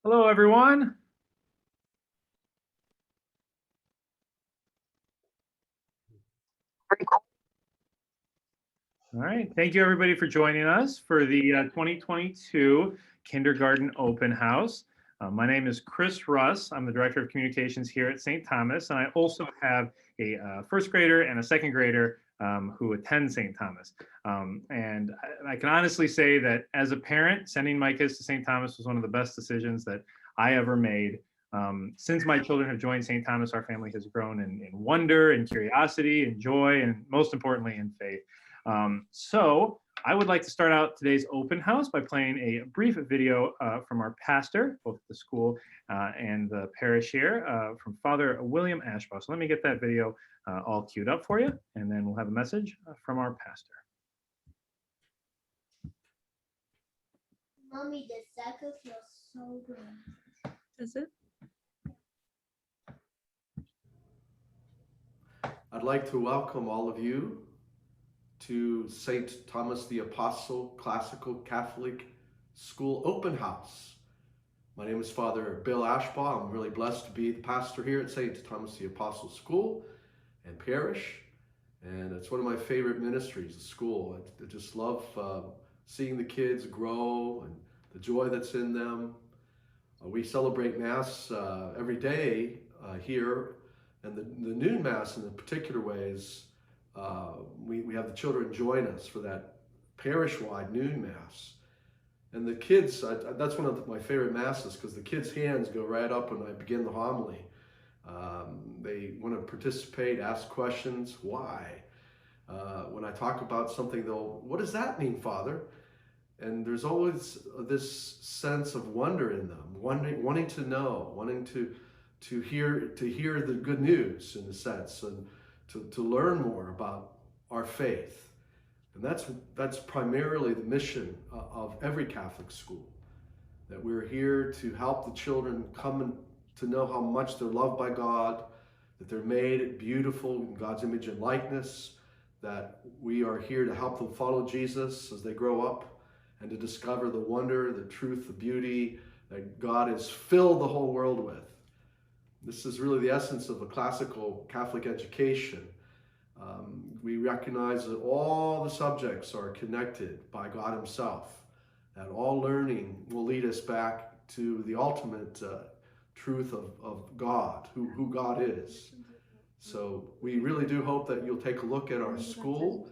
Hello, everyone. All right. Thank you, everybody, for joining us for the 2022 Kindergarten Open House. My name is Chris Russ. I'm the Director of Communications here at St. Thomas, and I also have a first grader and a second grader who attend St. Thomas. And I can honestly say that as a parent, sending my kids to St. Thomas was one of the best decisions that I ever made. Since my children have joined St. Thomas, our family has grown in wonder and curiosity and joy, and most importantly, in faith. So I would like to start out today's open house by playing a brief video from our pastor, both the school and the parish here, from Father William Ashbaugh. So let me get that video all queued up for you, and then we'll have a message from our pastor. Mommy, the cycle feels so good. Is it? I'd like to welcome all of you to St. Thomas the Apostle Classical Catholic School Open House. My name is Father Bill Ashbaugh. I'm really blessed to be the pastor here at St. Thomas the Apostle School and Parish. And it's one of my favorite ministries, the school. I just love seeing the kids grow and the joy that's in them. We celebrate Mass every day here. And the noon Mass in the particular ways, we have the children join us for that parish-wide noon Mass. And the kids, that's one of my favorite Masses because the kids' hands go right up when I begin the homily. They want to participate, ask questions, why? When I talk about something, they'll, what does that mean, Father? And there's always this sense of wonder in them, wanting to know, wanting to hear the good news in a sense, and to learn more about our faith. And that's primarily the mission of every Catholic school, that we're here to help the children come to know how much they're loved by God, that they're made beautiful in God's image and likeness, that we are here to help them follow Jesus as they grow up, and to discover the wonder, the truth, the beauty that God has filled the whole world with. This is really the essence of a classical Catholic education. We recognize that all the subjects are connected by God Himself, that all learning will lead us back to the ultimate truth of God, who God is. So we really do hope that you'll take a look at our school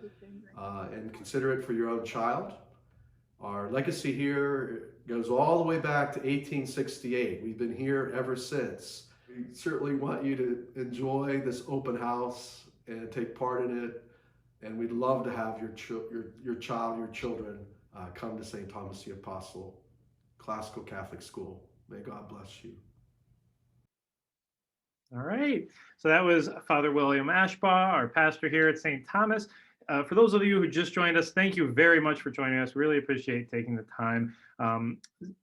and consider it for your own child. Our legacy here goes all the way back to 1868. We've been here ever since. We certainly want you to enjoy this open house and take part in it. And we'd love to have your children come to St. Thomas the Apostle Classical Catholic School. May God bless you. All right. So that was Father William Ashbaugh, our pastor here at St. Thomas. For those of you who just joined us, thank you very much for joining us. Really appreciate taking the time.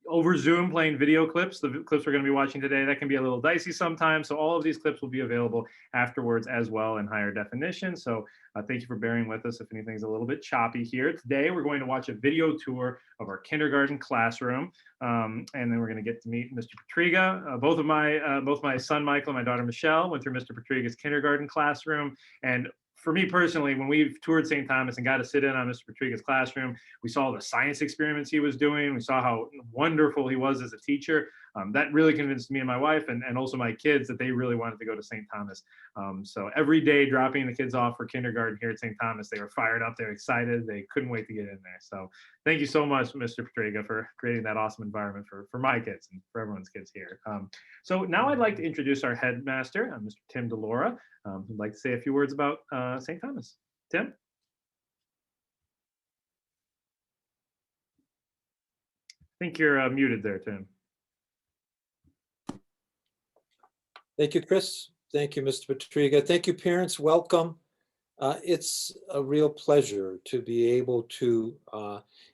Over Zoom, playing video clips, the clips we're going to be watching today, that can be a little dicey sometimes. So all of these clips will be available afterwards as well in higher definition. So thank you for bearing with us if anything's a little bit choppy here. Today, we're going to watch a video tour of our kindergarten classroom. And then we're going to get to meet Mr. Petriga. Both my son, Michael, and my daughter, Michelle, went through Mr. Petriga's kindergarten classroom. And for me personally, when we toured St. Thomas and got to sit in on Mr. Petriga's classroom, we saw the science experiments he was doing. We saw how wonderful he was as a teacher. That really convinced me and my wife and also my kids that they really wanted to go to St. Thomas. So every day dropping the kids off for kindergarten here at St. Thomas, they were fired up, they were excited, they couldn't wait to get in there. So thank you so much, Mr. Petriga, for creating that awesome environment for my kids and for everyone's kids here. So now I'd like to introduce our headmaster, Mr. Tim DeLaura, who'd like to say a few words about St. Thomas. Tim? I think you're muted there, Tim. Thank you, Chris. Thank you, Mr. Petriga. Thank you, parents. Welcome. It's a real pleasure to be able to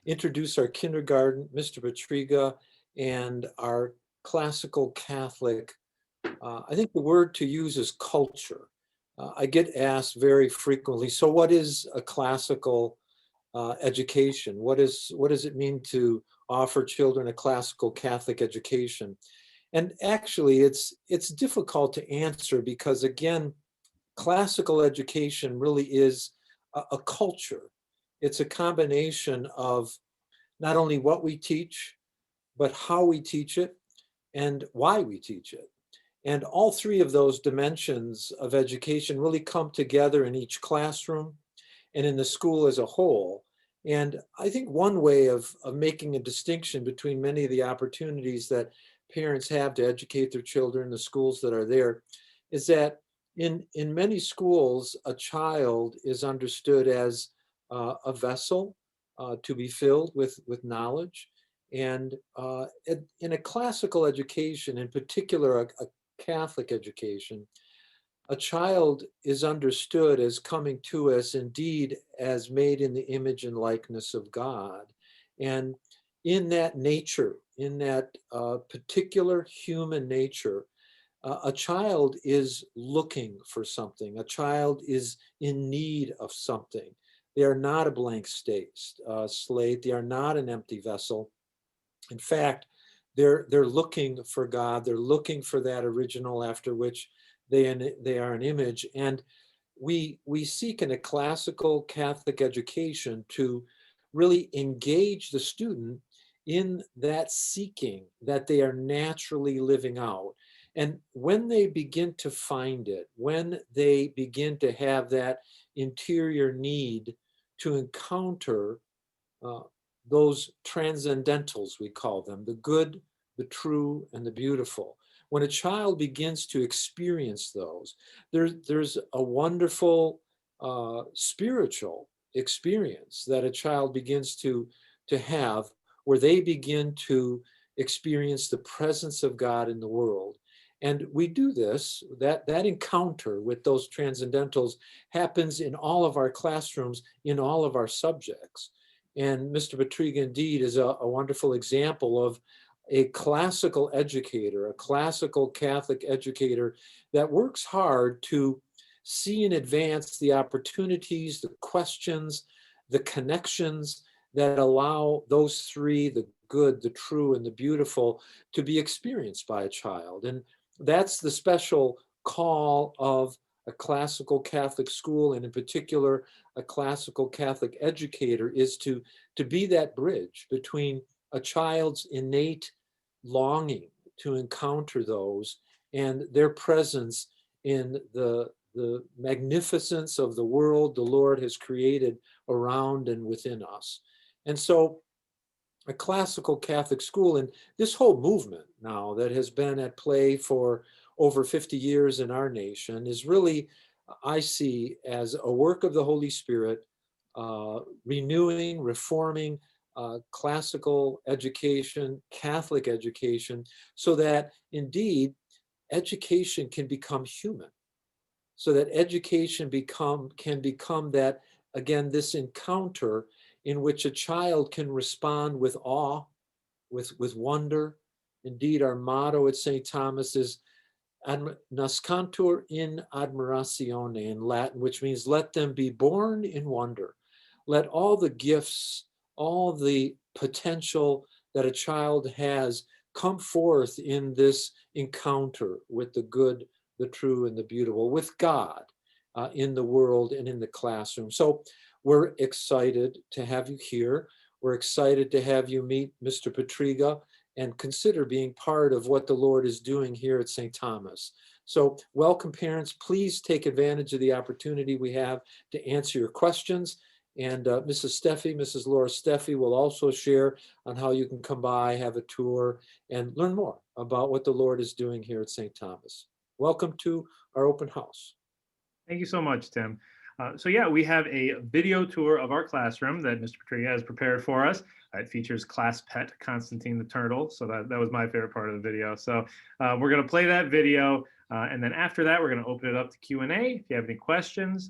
introduce our kindergarten, Mr. Petriga, and our classical Catholic. I think the word to use is culture. I get asked very frequently, so what is a classical education? What does it mean to offer children a classical Catholic education? And actually, it's difficult to answer because, again, classical education really is a culture. It's a combination of not only what we teach, but how we teach it and why we teach it. And all three of those dimensions of education really come together in each classroom and in the school as a whole. And I think one way of making a distinction between many of the opportunities that parents have to educate their children, the schools that are there, is that in many schools, a child is understood as a vessel to be filled with knowledge. And in a classical education, in particular, a Catholic education, a child is understood as coming to us indeed as made in the image and likeness of God. And in that nature, in that particular human nature, a child is looking for something. A child is in need of something. They are not a blank slate. They are not an empty vessel. In fact, they're looking for God. They're looking for that original after which they are an image. And we seek in a classical Catholic education to really engage the student in that seeking that they are naturally living out. And when they begin to find it, when they begin to have that interior need to encounter uh, those transcendentals, we call them, the good, the true, and the beautiful. When a child begins to experience those, there's a wonderful spiritual experience that a child begins to have where they begin to experience the presence of God in the world. And we do this, that encounter with those transcendentals happens in all of our classrooms, in all of our subjects. And Mr. Batriga indeed is a wonderful example of a classical educator, a classical Catholic educator that works hard to see in advance the opportunities, the questions, the connections that allow those three, the good, the true, and the beautiful, to be experienced by a child. And that's the special call of a classical Catholic school, and in particular, a classical Catholic educator, is to be that bridge between a child's innate longing to encounter those and their presence in the magnificence of the world the Lord has created around and within us. And so a classical Catholic school, and this whole movement now that has been at play for over 50 years in our nation, is really, I see, as a work of the Holy Spirit, renewing, reforming classical education, Catholic education, so that indeed education can become human, so that education can become that, again, this encounter in which a child can respond with awe, with wonder. Indeed, our motto at St. Thomas is nascantur in admiratione in Latin, which means let them be born in wonder. Let all the gifts, all the potential that a child has come forth in this encounter with the good, the true, and the beautiful, with God in the world and in the classroom. So we're excited to have you here. We're excited to have you meet Mr. Batriga and consider being part of what the Lord is doing here at St. Thomas. So welcome, parents. Please take advantage of the opportunity we have to answer your questions. And Mrs. Laura Steffi will also share on how you can come by, have a tour, and learn more about what the Lord is doing here at St. Thomas. Welcome to our open house. Thank you so much, Tim. So yeah, we have a video tour of our classroom that Mr. Batriga has prepared for us. It features class pet Constantine the turtle. So that was my favorite part of the video. So we're going to play that video. And then after that, we're going to open it up to Q&A. If you have any questions,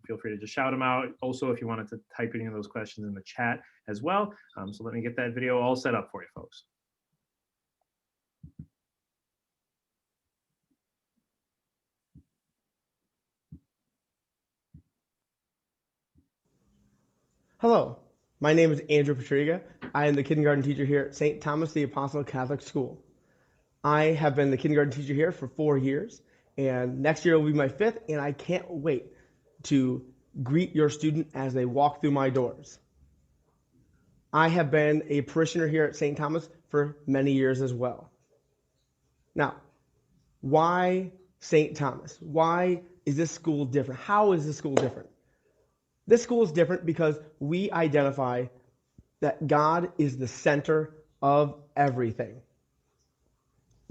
feel free to just shout them out. Also, if you wanted to type any of those questions in the chat as well. So let me get that video all set up for you folks. Hello, My name is Andrew Petriga. I am the kindergarten teacher here at St. Thomas the Apostle Catholic School. I have been the kindergarten teacher here for 4 years, and next year will be my 5th, and I can't wait to greet your student as they walk through my doors. I have been a parishioner here at St. Thomas for many years as well. Now, why St. Thomas? Why is this school different? How is this school different? This school is different because we identify that God is the center of everything.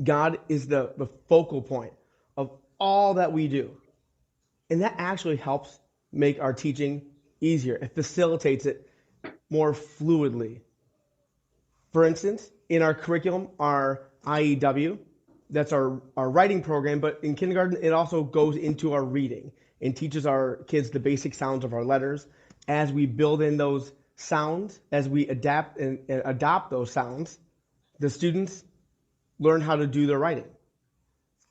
God is the focal point of all that we do. And that actually helps make our teaching easier. It facilitates it more fluidly. For instance, in our curriculum, our IEW, that's our writing program, but in kindergarten, it also goes into our reading and teaches our kids the basic sounds of our letters. As we build in those sounds, as we adapt and adopt those sounds, the students learn how to do their writing.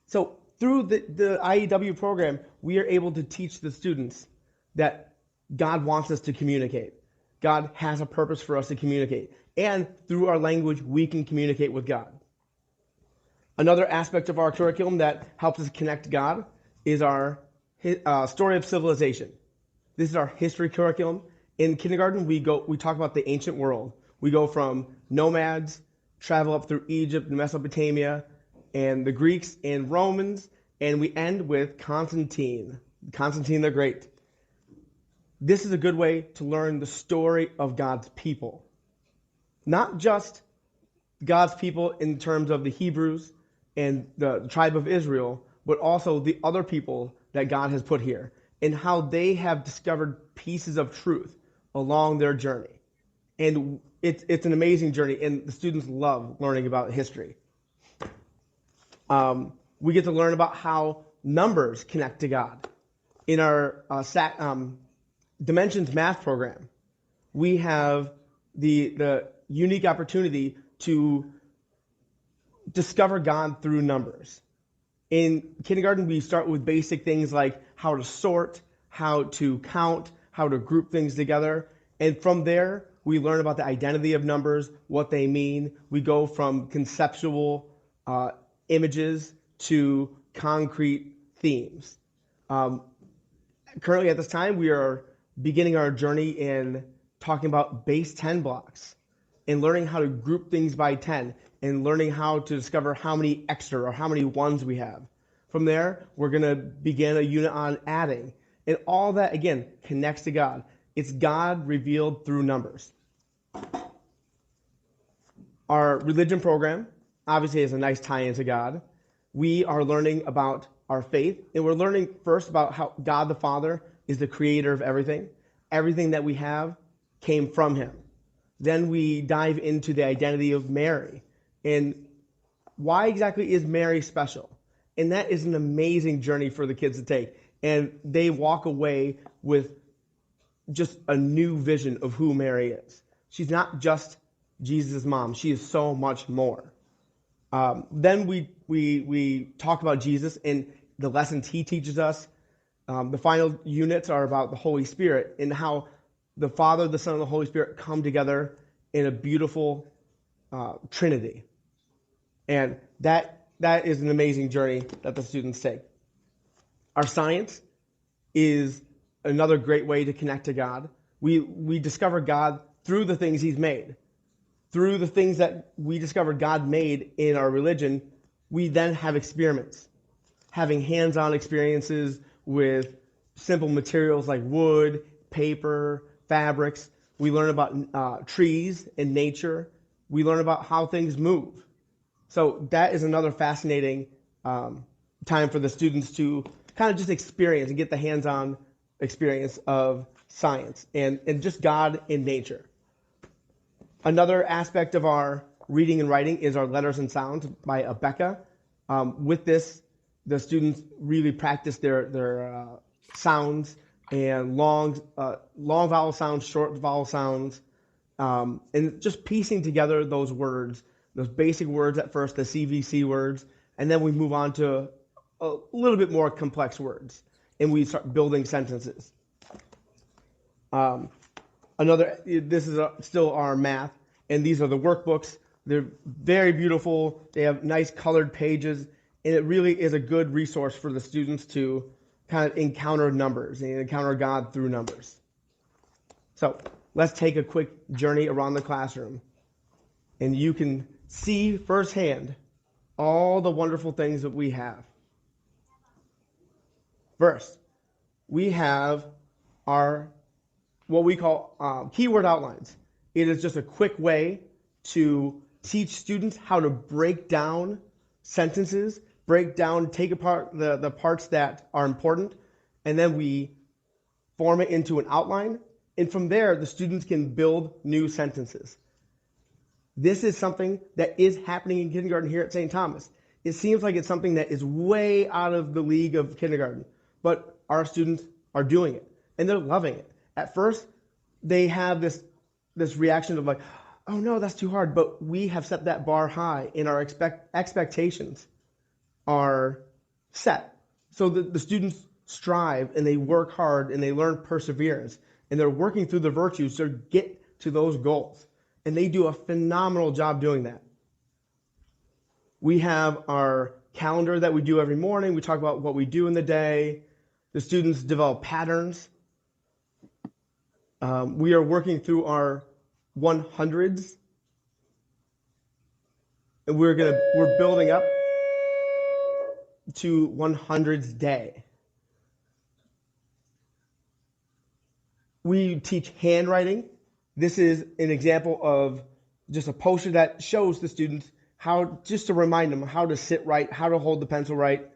So through the IEW program, we are able to teach the students that God wants us to communicate. God has a purpose for us to communicate. And through our language, we can communicate with God. Another aspect of our curriculum that helps us connect to God is our story of civilization. This is our history curriculum. In kindergarten, we talk about the ancient world. We go from nomads, travel up through Egypt and Mesopotamia, and the Greeks and Romans, and we end with Constantine the Great. This is a good way to learn the story of God's people. Not just God's people in terms of the Hebrews and the tribe of Israel, but also the other people that God has put here and how they have discovered pieces of truth along their journey. And it's an amazing journey, and the students love learning about history. We get to learn about how numbers connect to God. In our Dimensions math program, we have the unique opportunity to discover God through numbers. In kindergarten, we start with basic things like how to sort, how to count, how to group things together. And from there, we learn about the identity of numbers, what they mean. We go from conceptual images to concrete themes. Currently at this time, we are beginning our journey in talking about base 10 blocks and learning how to group things by 10 and learning how to discover how many extra or how many ones we have. From there, we're going to begin a unit on adding. And all that, again, connects to God. It's God revealed through numbers. Our religion program obviously has a nice tie into God. We are learning about our faith, and we're learning first about how God the Father is the creator of everything. Everything that we have came from him. Then we dive into the identity of Mary and why exactly is Mary special? And that is an amazing journey for the kids to take. And they walk away with just a new vision of who Mary is. She's not just Jesus' mom. She is so much more. Then we talk about Jesus and the lessons he teaches us. The final units are about the Holy Spirit and how the Father, the Son, and the Holy Spirit come together in a beautiful Trinity. And that is an amazing journey that the students take. Our science is another great way to connect to God. We discover God through the things he's made. Through the things that we discovered God made in our religion, we then have experiments. Having hands-on experiences with simple materials like wood, paper, fabrics. We learn about trees and nature. We learn about how things move. So that is another fascinating time for the students to kind of just experience and get the hands-on experience of science and just God in nature. Another aspect of our reading and writing is our letters and sounds by Abeka. With this, the students really practice their sounds and long vowel sounds, short vowel sounds, and just piecing together those words, those basic words at first, the CVC words, and then we move on to a little bit more complex words, and we start building sentences. This is still our math, and these are the workbooks. They're very beautiful. They have nice colored pages, and it really is a good resource for the students to kind of encounter numbers and encounter God through numbers. So let's take a quick journey around the classroom, and you can see firsthand all the wonderful things that we have. First, we have our what we call keyword outlines. It is just a quick way to teach students how to break down sentences, take apart the parts that are important, and then we form it into an outline. And from there, the students can build new sentences. This is something that is happening in kindergarten here at St. Thomas. It seems like it's something that is way out of the league of kindergarten, but our students are doing it and they're loving it. At first, they have this reaction of like, oh no, that's too hard. But we have set that bar high and our expectations are set. So the students strive and they work hard and they learn perseverance and they're working through the virtues to get to those goals. And they do a phenomenal job doing that. We have our calendar that we do every morning. We talk about what we do in the day. The students develop patterns. We are working through our 100s. And we're building up to 100s day. We teach handwriting. This is an example of just a poster that shows the students just to remind them how to sit right, how to hold the pencil right.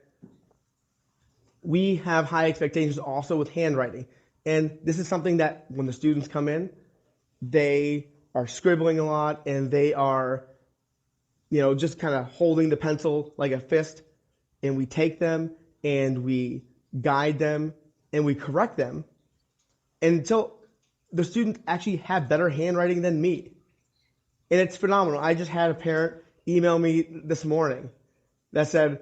We have high expectations also with handwriting. And this is something that when the students come in, they are scribbling a lot and they are, just kind of holding the pencil like a fist. And we take them and we guide them and we correct them until the students actually have better handwriting than me. And it's phenomenal. I just had a parent email me this morning that said,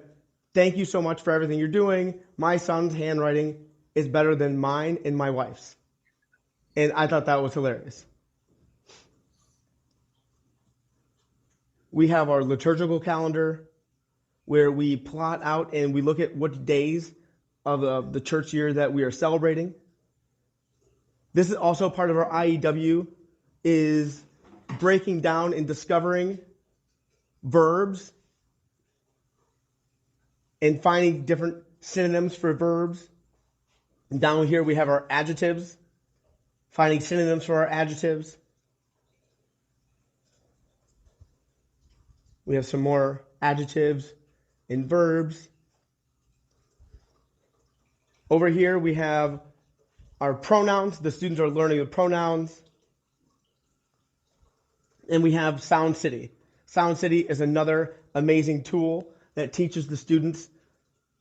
thank you so much for everything you're doing. My son's handwriting is better than mine and my wife's. And I thought that was hilarious. We have our liturgical calendar where we plot out and we look at what days of the church year that we are celebrating. This is also part of our IEW, is breaking down and discovering verbs and finding different synonyms for verbs. And down here we have our adjectives, finding synonyms for our adjectives. We have some more adjectives and verbs. Over here we have our pronouns. The students are learning the pronouns. And we have Sound City. Sound City is another amazing tool that teaches the students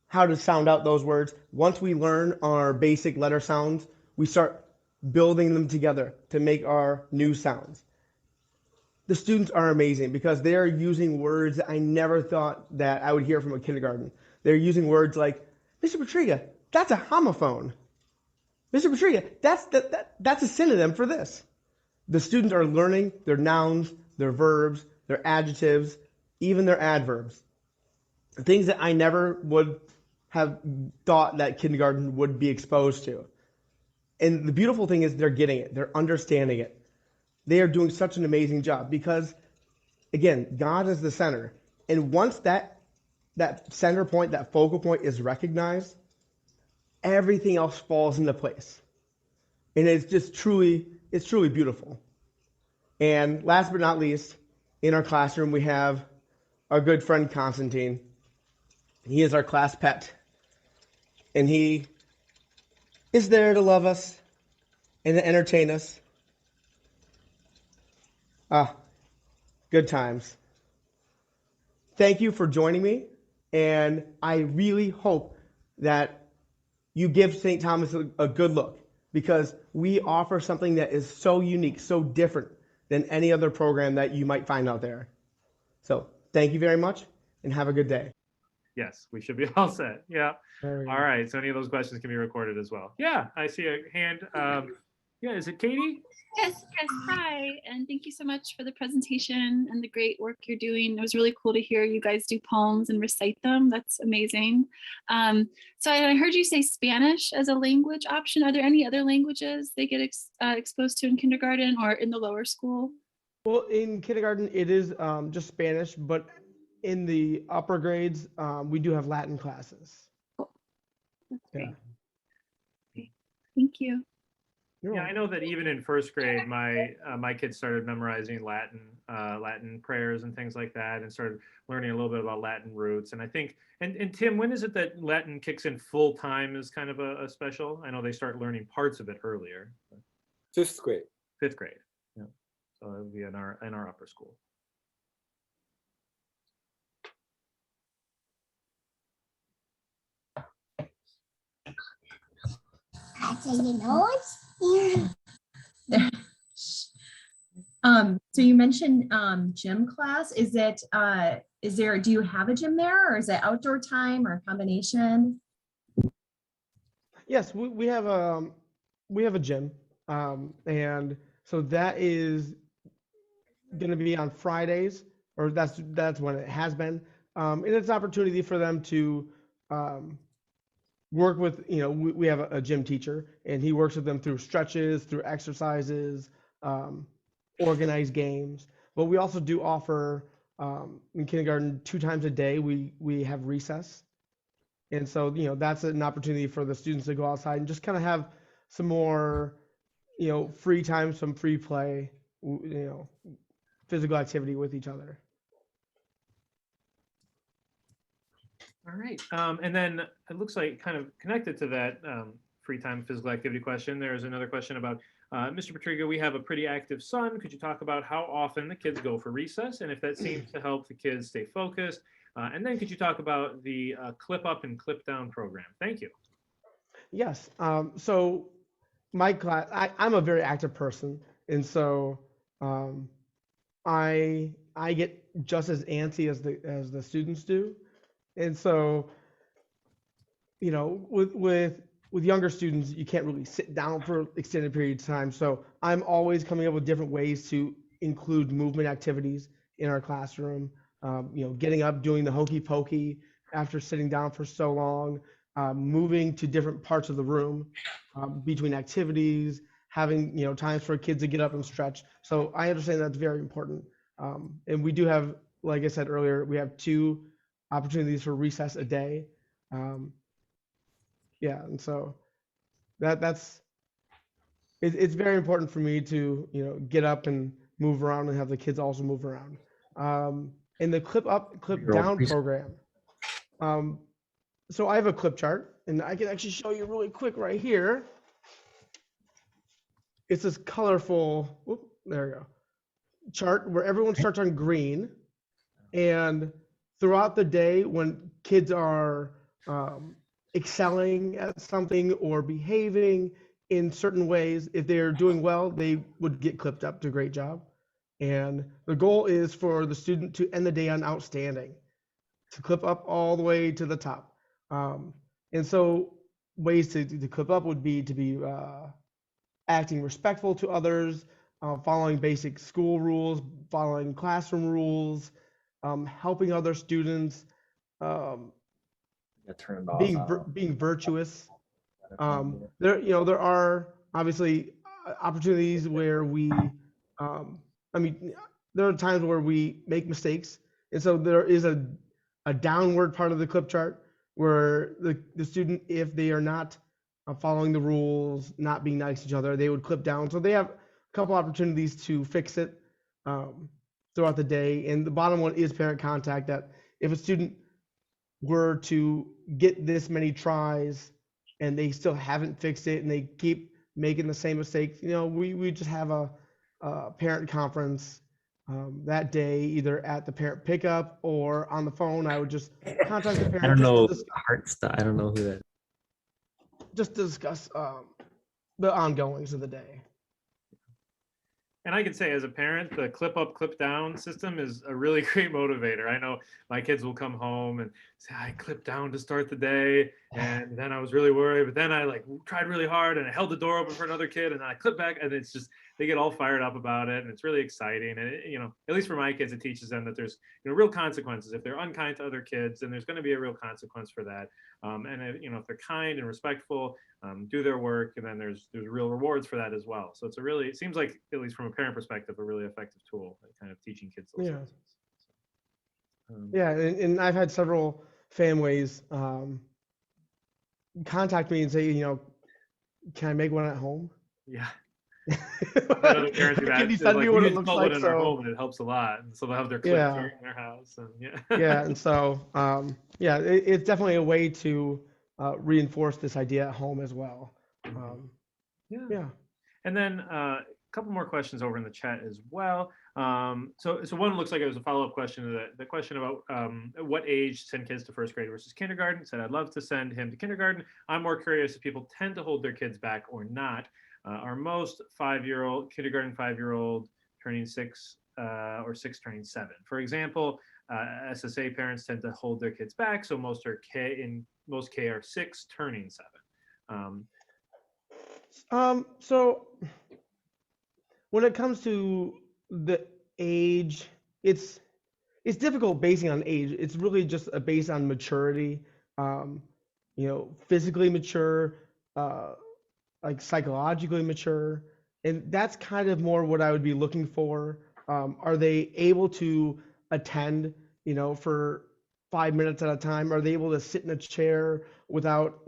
how to sound out those words. Once we learn our basic letter sounds, we start building them together to make our new sounds. The students are amazing because they're using words that I never thought that I would hear from a kindergarten. They're using words like, Mr. Patriga, that's a homophone. Mr. Patriga, that's a synonym for this. The students are learning their nouns, their verbs, their adjectives, even their adverbs. Things that I never would have thought that kindergarten would be exposed to. And the beautiful thing is they're getting it. They're understanding it. They are doing such an amazing job because, again, God is the center. And once that center point, that focal point is recognized, everything else falls into place. And it's truly beautiful. And last but not least, in our classroom, we have our good friend Constantine. He is our class pet. And he is there to love us and to entertain us. Good times. Thank you for joining me. And I really hope that you give St. Thomas a good look because we offer something that is so unique, so different than any other program that you might find out there. So thank you very much and have a good day. Yes, we should be all set. Yeah. Very All right. So any of those questions can be recorded as well. Yeah, I see a hand. Yeah, is it Katie? Yes, hi. And thank you so much for the presentation and the great work you're doing. It was really cool to hear you guys do poems and recite them. That's amazing. So I heard you say Spanish as a language option. Are there any other languages they get exposed to in kindergarten or in the lower school? Well, in kindergarten, it is just Spanish, but in the upper grades, we do have Latin classes. Cool. That's Yeah. great. Okay. Thank you. You're Yeah, I welcome. know that even in first grade, my kids started memorizing Latin prayers and things like that, and started learning a little bit about Latin roots. And I think, and Tim, when is it that Latin kicks in full time as kind of a special? I know they start learning parts of it earlier. 5th grade. 5th grade. Yeah, so it would be in our upper school. So you mentioned gym class. Is there, do you have a gym there, or is it outdoor time or a combination? Yes, we have a gym, and so that is going to be on Fridays, or that's when it has been, and it's an opportunity for them to work with, we have a gym teacher, and he works with them through stretches, through exercises, organized games. But we also do offer in kindergarten 2 times a day we have recess. And so, that's an opportunity for the students to go outside and just kind of have some more, free time, some free play, physical activity with each other. All right. And then it looks like kind of connected to that free time physical activity question, there's another question about, Mr. Patriga, we have a pretty active son. Could you talk about how often the kids go for recess and if that seems to help the kids stay focused? And then could you talk about the clip up and clip down program? Thank you. Yes. So my class, I'm a very active person. And so I get just as antsy as the students do. And so, with younger students, you can't really sit down for extended periods of time. So I'm always coming up with different ways to include movement activities in our classroom. Getting up, doing the hokey pokey after sitting down for so long, moving to different parts of the room between activities, having, times for kids to get up and stretch. So I understand that's very important. And we do have, like I said earlier, we have 2 opportunities for recess a day. And so it's very important for me to, get up and move around and have the kids also move around. In the clip up, clip down program, so I have a clip chart, and I can actually show you really quick right here. It's this colorful, there we go, chart where everyone starts on green, and throughout the day when kids are excelling at something or behaving in certain ways, if they're doing well, they would get clipped up to great job. And the goal is for the student to end the day on outstanding, to clip up all the way to the top. And so ways to clip up would be to be acting respectful to others, following basic school rules, following classroom rules, helping other students, being virtuous. There are obviously opportunities where we, there are times where we make mistakes, and so there is a downward part of the clip chart where the student, if they are not following the rules, not being nice to each other, they would clip down. So they have a couple opportunities to fix it throughout the day. And the bottom one is parent contact, that if a student were to get this many tries and they still haven't fixed it and they keep making the same mistakes, we just have a parent conference that day, either at the parent pickup or on the phone. I would just contact the parent. I don't know heart stuff. I don't know who that is. Just discuss the ongoings of the day. And I can say as a parent, the clip up, clip down system is a really great motivator. I know my kids will come home and say, I clipped down to start the day. And then I was really worried, but then I like tried really hard and I held the door open for another kid and then I clipped back, and it's just, they get all fired up about it. And it's really exciting. And it, at least for my kids, it teaches them that there's, real consequences. If they're unkind to other kids, then there's going to be a real consequence for that. And if they're kind and respectful, do their work, and then there's real rewards for that as well. So it's it seems like, at least from a parent perspective, a really effective tool at kind of teaching kids those lessons. Yeah, and I've had several families contact me and say, can I make one at home? Yeah. Can you send me what it looks like? In our home, and it helps a lot. And so they'll have their clip in their house, and yeah, and so it's definitely a way to reinforce this idea at home as well. Yeah. And then a couple more questions over in the chat as well. So one looks like it was a follow-up question to the question about what age send kids to first grade versus kindergarten. Said, I'd love to send him to kindergarten. I'm more curious if people tend to hold their kids back or not. Are most kindergarten 5-year-old turning 6 or 6 turning 7? For example, SSA parents tend to hold their kids back, so most K are 6 turning 7. So when it comes to the age, it's difficult basing on age. It's really just based on maturity, physically mature, like psychologically mature. And that's kind of more what I would be looking for. Are they able to attend, for 5 minutes at a time? Are they able to sit in a chair without,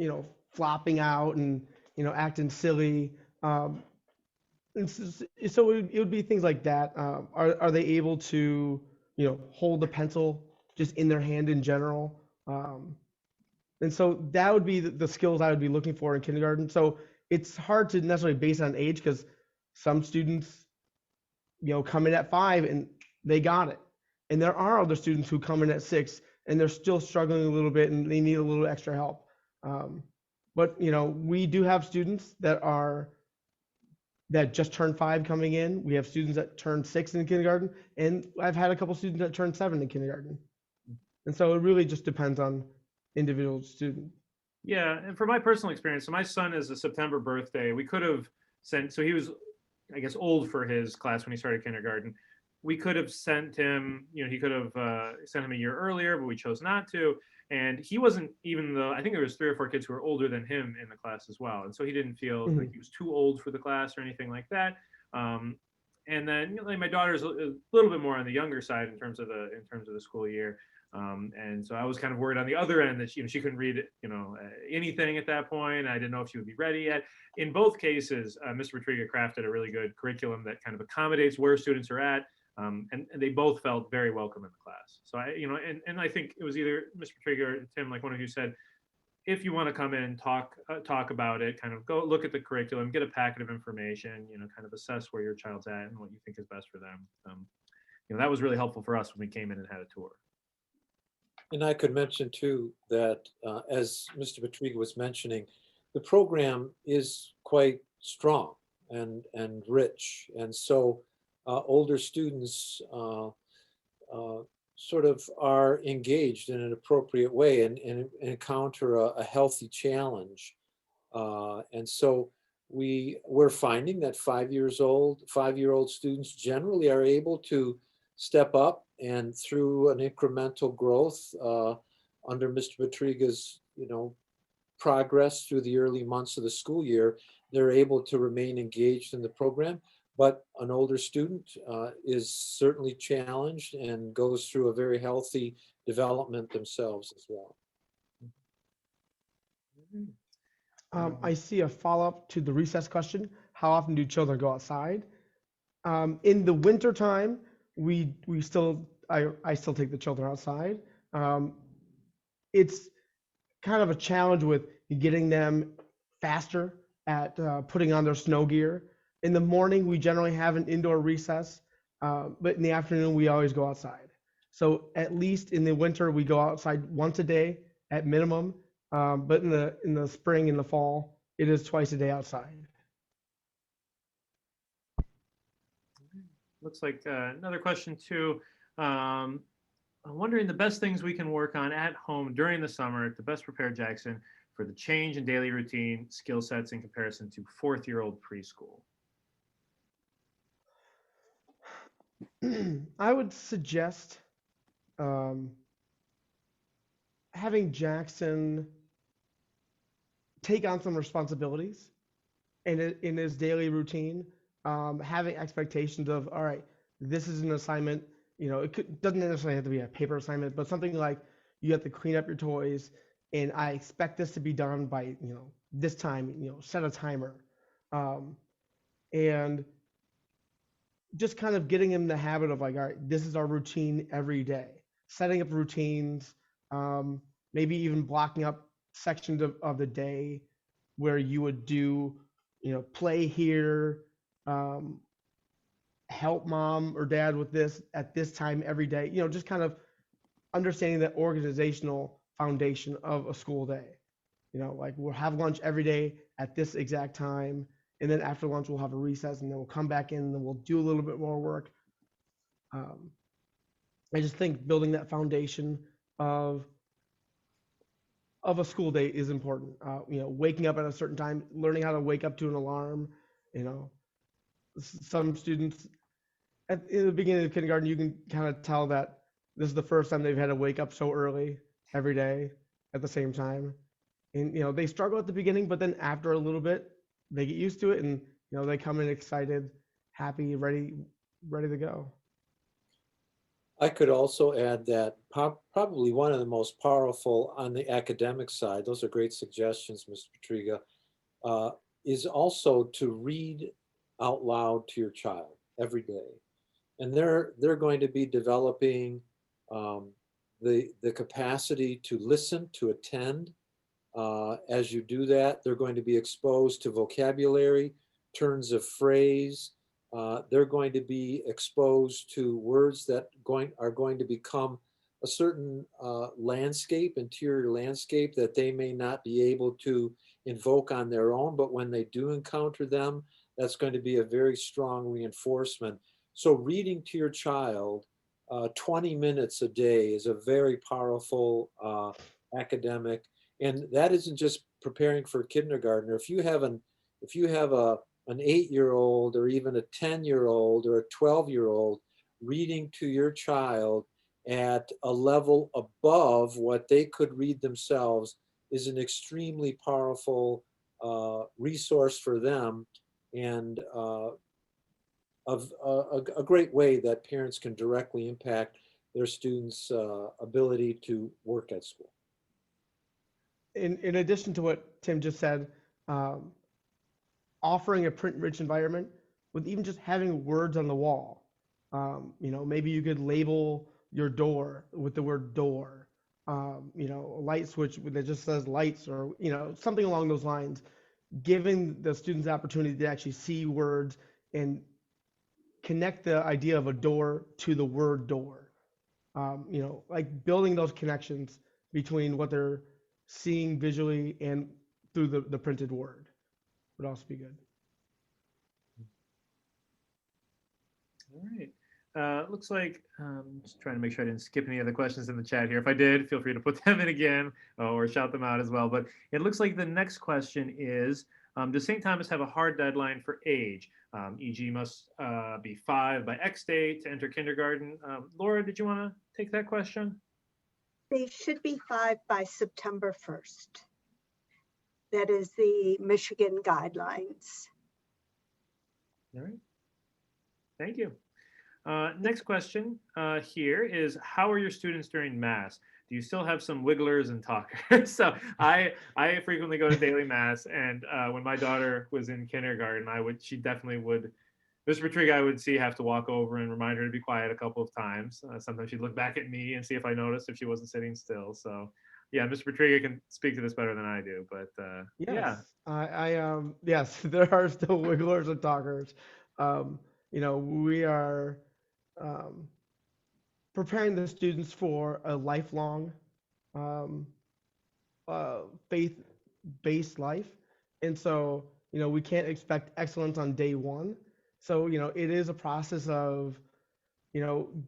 flopping out and, acting silly? And so it would be things like that. Are they able to, hold the pencil just in their hand in general? And so that would be the skills I would be looking for in kindergarten. So it's hard to necessarily base on age, because some students, come in at 5 and they got it. And there are other students who come in at 6 and they're still struggling a little bit and they need a little extra help. But we do have students that just turned 5 coming in. We have students that turned 6 in kindergarten, and I've had a couple students that turned 7 in kindergarten. And so it really just depends on individual student. Yeah, and from my personal experience, so my son is a September birthday. We could have sent, so he was, I guess, old for his class when he started kindergarten. We could have sent him, he could have sent him a year earlier, but we chose not to. And he wasn't even I think there was 3 or 4 kids who were older than him in the class as well. And so he didn't feel like he was too old for the class or anything like that. And then like my daughter's a little bit more on the younger side in terms of the school year. And so I was kind of worried on the other end that she couldn't read anything at that point. I didn't know if she would be ready yet. In both cases, Mr. Petriga crafted a really good curriculum that kind of accommodates where students are at. And they both felt very welcome in the class. So and I think it was either Mr. Petriga or Tim, like one of you said, if you want to come in and talk about it, kind of go look at the curriculum, get a packet of information, kind of assess where your child's at and what you think is best for them. That was really helpful for us when we came in and had a tour. And I could mention too that as Mr. Petriga was mentioning, the program is quite strong and rich. And so older students sort of are engaged in an appropriate way and encounter a healthy challenge. And so we're finding that 5-year-old students generally are able to step up, and through an incremental growth under Mr. Petriga's, progress through the early months of the school year, they're able to remain engaged in the program. But an older student is certainly challenged and goes through a very healthy development themselves as well. I see a follow-up to the recess question. How often do children go outside? In the winter time, I still take the children outside. It's kind of a challenge with getting them faster at putting on their snow gear. In the morning, we generally have an indoor recess, but in the afternoon, we always go outside. So at least in the winter, we go outside once a day at minimum, but in the spring and the fall, it is twice a day outside. Looks like another question too. Um, I'm wondering the best things we can work on at home during the summer to best prepare Jackson for the change in daily routine skill sets in comparison to fourth-year-old preschool. I would suggest um, having Jackson take on some responsibilities in his daily routine, having expectations of, all right, this is an assignment. Doesn't necessarily have to be a paper assignment, but something like you have to clean up your toys, and I expect this to be done by this time. Set a timer, um, and just kind of getting him the habit of like, all right, this is our routine every day. Setting up routines, um, maybe even blocking up sections of the day where you would do, play here, um, help mom or dad with this at this time every day. Just kind of understanding the organizational foundation of a school day. Like we'll have lunch every day at this exact time, and then after lunch we'll have a recess, and then we'll come back in, and then we'll do a little bit more work. Um, I just think building that foundation of of a school day is important. Waking up at a certain time, learning how to wake up to an alarm. You know, some students in the beginning of kindergarten, you can kind of tell that this is the first time they've had to wake up so early every day at the same time. And they struggle at the beginning, but then after a little bit, they get used to it, and they come in excited, happy, ready to go. I could also add that probably one of the most powerful on the academic side, those are great suggestions, Mr. Patriga, uh, is also to read out loud to your child every day. And they're going to be developing um, the capacity to listen, to attend. As you do that, they're going to be exposed to vocabulary, turns of phrase. They're going to be exposed to words that are going to become a certain landscape, interior landscape that they may not be able to invoke on their own, but when they do encounter them, that's going to be a very strong reinforcement. So reading to your child 20 minutes a day is a very powerful academic, and that isn't just preparing for kindergarten. If you have an 8-year-old or even a 10-year-old or a 12-year-old reading to your child at a level above what they could read themselves is an extremely powerful resource for them, and of a great way that parents can directly impact their students' ability to work at school. In addition to what Tim just said, um, offering a print-rich environment with even just having words on the wall. Maybe you could label your door with the word door. A light switch that just says lights, or something along those lines. Giving the students the opportunity to actually see words and connect the idea of a door to the word door. Like building those connections between what they're seeing visually and through the printed word would also be good. All right. Looks like just trying to make sure I didn't skip any other questions in the chat here. If I did, feel free to put them in again or shout them out as well. But it looks like the next question is, does St. Thomas have a hard deadline for age? E.g. must be 5 by X date to enter kindergarten. Laura, did you want to take that question? They should be 5 by September 1st. That is the Michigan guidelines. All right. Thank you. Next question here is, how are your students during Mass? Do you still have some wigglers and talkers? So I frequently go to daily Mass, and when my daughter was in kindergarten, she definitely would, Mr. Patriga, I would have to walk over and remind her to be quiet a couple of times. Sometimes she'd look back at me and see if I noticed if she wasn't sitting still. So yeah, Mr. Patriga can speak to this better than I do, but Yes, yeah. yes, there are still wigglers and talkers. We are preparing the students for a lifelong um, faith-based life, and so we can't expect excellence on day one. So, it is a process of,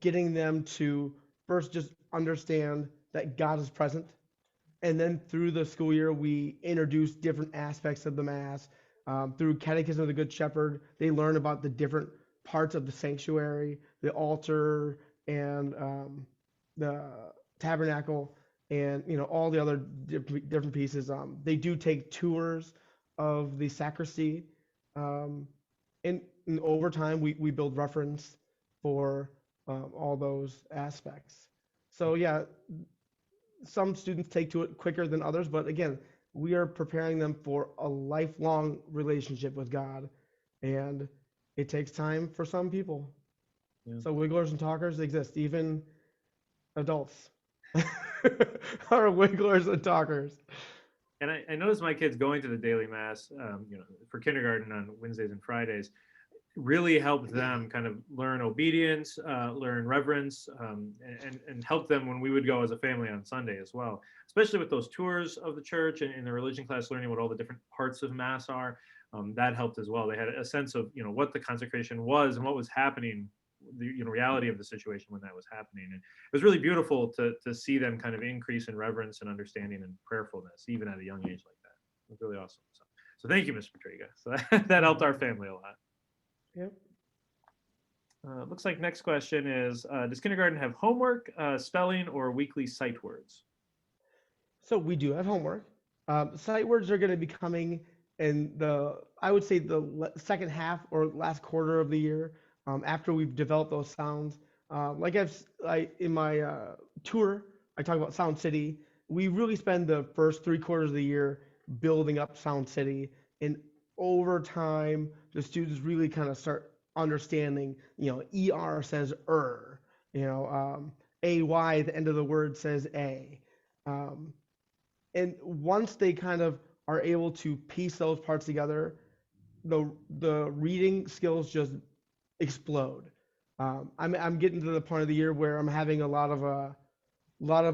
getting them to first just understand that God is present. And then through the school year, we introduce different aspects of the Mass. Through Catechism of the Good Shepherd, they learn about the different parts of the sanctuary, the altar, and the tabernacle, and all the other different pieces. They do take tours of the sacristy, and over time we build reference for all those aspects. So yeah, some students take to it quicker than others, but again, we are preparing them for a lifelong relationship with God, and it takes time for some people. Yeah. So wigglers and talkers exist, even adults are wigglers and talkers. And I noticed my kids going to the daily mass, for kindergarten on Wednesdays and Fridays, really helped them kind of learn obedience, learn reverence, and help them when we would go as a family on Sunday as well, especially with those tours of the church and in the religion class, learning what all the different parts of Mass are. That helped as well. They had a sense of, what the consecration was and what was happening, the reality of the situation when that was happening. And it was really beautiful to see them kind of increase in reverence and understanding and prayerfulness, even at a young age like that. It was really awesome. So thank you, Mr. Patriga. So that helped our family a lot. Yep. Looks like next question is, does kindergarten have homework, spelling, or weekly sight words? So we do have homework. Sight words are going to be coming in I would say the second half or last quarter of the year, after we've developed those sounds. In my tour, I talk about Sound City. We really spend the first 3 quarters of the year building up Sound City, and over time, the students really kind of start understanding, ER says AY at the end of the word says A. And once they kind of are able to piece those parts together, the reading skills just explode. I'm getting to the point of the year where I'm having a lot of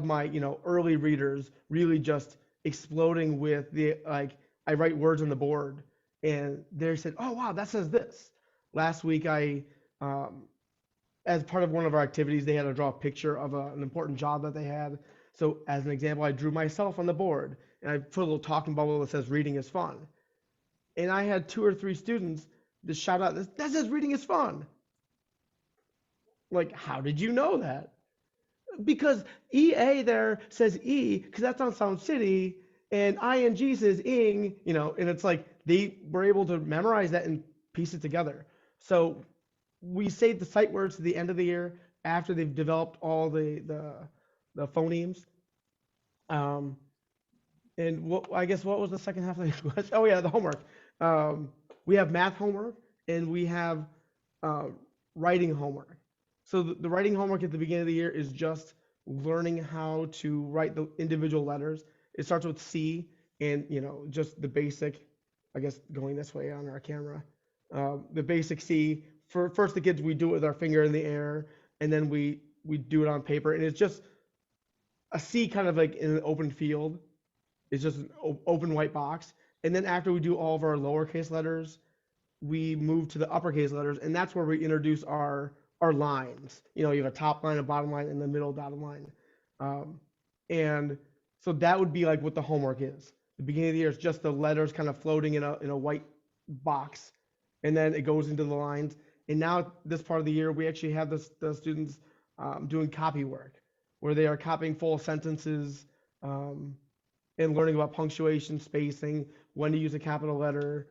my early readers really just exploding with I write words on the board, and they said, "Oh wow, that says this." Last week, as part of one of our activities, they had to draw a picture of an important job that they had. So as an example, I drew myself on the board, and I put a little talking bubble that says "reading is fun." And I had 2 or 3 students just shout out, "That says reading is fun." Like, how did you know that? Because EA there says E, because that's on Sound City, and ING says ing, and it's like they were able to memorize that and piece it together. So we save the sight words to the end of the year after they've developed all the phonemes. And I guess what was the second half of the question? Oh yeah, the homework. We have math homework and we have writing homework. So the writing homework at the beginning of the year is just learning how to write the individual letters. It starts with C, and just the basic, I guess going this way on our camera, the basic C. For first the kids, we do it with our finger in the air, and then we do it on paper, and it's just a C kind of like in an open field. It's just an open white box. And then after we do all of our lowercase letters, we move to the uppercase letters, and that's where we introduce our lines. You have a top line, a bottom line, and the middle dotted line. And so that would be like what the homework is. The beginning of the year is just the letters kind of floating in a white box, and then it goes into the lines. And now this part of the year, we actually have the students doing copy work, where they are copying full sentences and learning about punctuation, spacing, when to use a capital letter,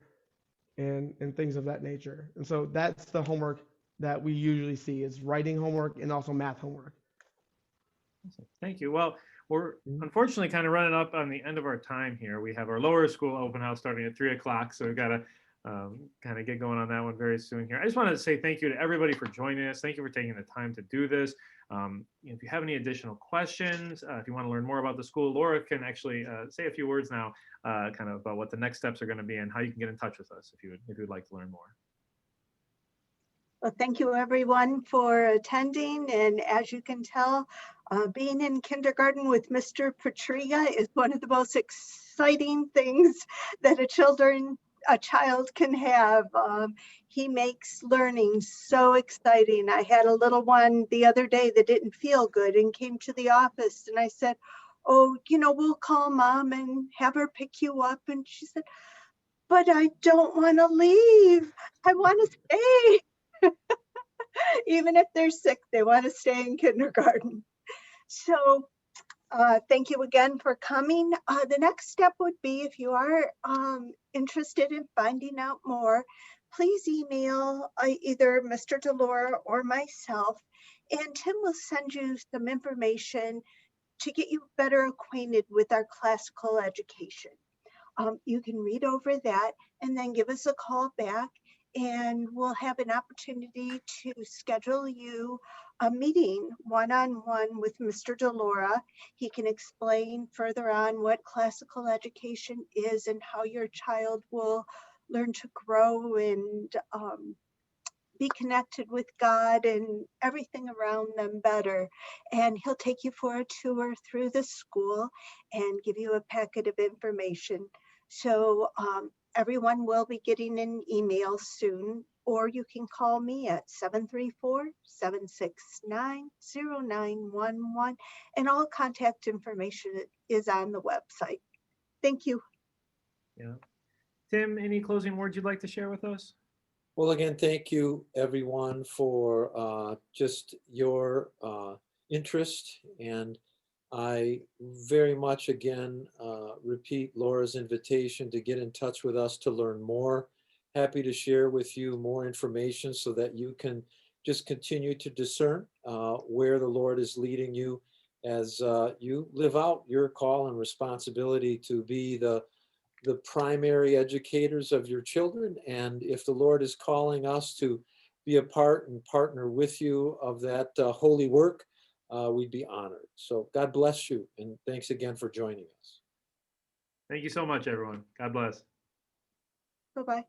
and things of that nature. And so that's the homework that we usually see, is writing homework and also math homework. Thank you. Well, we're unfortunately kind of running up on the end of our time here. We have our lower school open house starting at 3 o'clock, so we've got to kind of get going on that one very soon here. I just wanted to say thank you to everybody for joining us. Thank you for taking the time to do this. If you have any additional questions, if you want to learn more about the school, Laura can actually say a few words now, kind of about what the next steps are going to be and how you can get in touch with us if you'd like to learn more. Well, thank you everyone for attending. And as you can tell, being in kindergarten with Mr. Patriga is one of the most exciting things that a a child can have. He makes learning so exciting. I had a little one the other day that didn't feel good and came to the office, and I said, oh, we'll call mom and have her pick you up. And she said, but I don't want to leave. I want to stay. Even if they're sick, they want to stay in kindergarten. So thank you again for coming. The next step would be, if you are interested in finding out more, please email either Mr. Delora or myself, and Tim will send you some information to get you better acquainted with our classical education. You can read over that and then give us a call back, and we'll have an opportunity to schedule you a meeting one-on-one with Mr. Delora. He can explain further on what classical education is and how your child will learn to grow and be connected with God and everything around them better. And he'll take you for a tour through the school and give you a packet of information. So everyone will be getting an email soon, or you can call me at 734-769-0911, and all contact information is on the website. Thank you. Yeah. Tim, any closing words you'd like to share with us? Well, again, thank you everyone for just your interest. And I very much again repeat Laura's invitation to get in touch with us to learn more. Happy to share with you more information so that you can just continue to discern where the Lord is leading you as you live out your call and responsibility to be the primary educators of your children. And if the Lord is calling us to be a part and partner with you of that holy work, we'd be honored. So God bless you. And thanks again for joining us. Thank you so much, everyone. God bless. Bye-bye.